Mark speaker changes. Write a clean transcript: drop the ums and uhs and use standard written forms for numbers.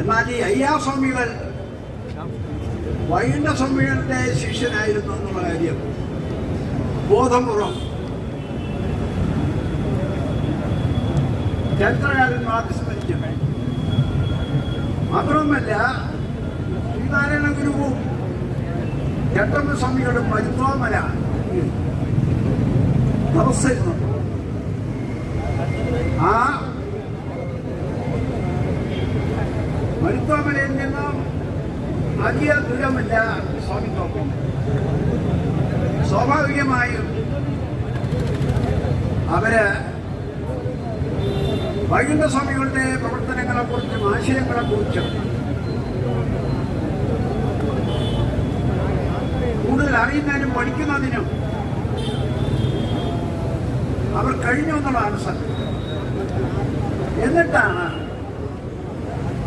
Speaker 1: എന്നാൽ ഈ അയ്യാസ്വാമികൾ വൈകുണ്ഠസ്വാമികളുടെ ശിഷ്യനായിരുന്നു എന്നുള്ള കാര്യം ബോധപൂർവം ചരിത്രകാരന്മാർ വിസ്മരിച്ചു. മാത്രവുമല്ല, ശ്രീനാരായണ ഗുരുവും ചട്ടമ്പസ്വാമികളും മരുത്വാമല തപസ്സിരുന്നു. ആ മരുത്വാമലയിൽ നിന്നും അധിക ദൂരമില്ല സ്വാമി തോപ്പിൽ. സ്വാഭാവികമായും അവര് വൈകുണ്ഠസ്വാമികളുടെ പ്രവർത്തനങ്ങളെക്കുറിച്ചും ആശയങ്ങളെക്കുറിച്ചും കൂടുതൽ അറിയുന്നതിനും പഠിക്കുന്നതിനും അവർ കഴിഞ്ഞു എന്നുള്ളതാണ് സത്യം. എന്നിട്ടാണ്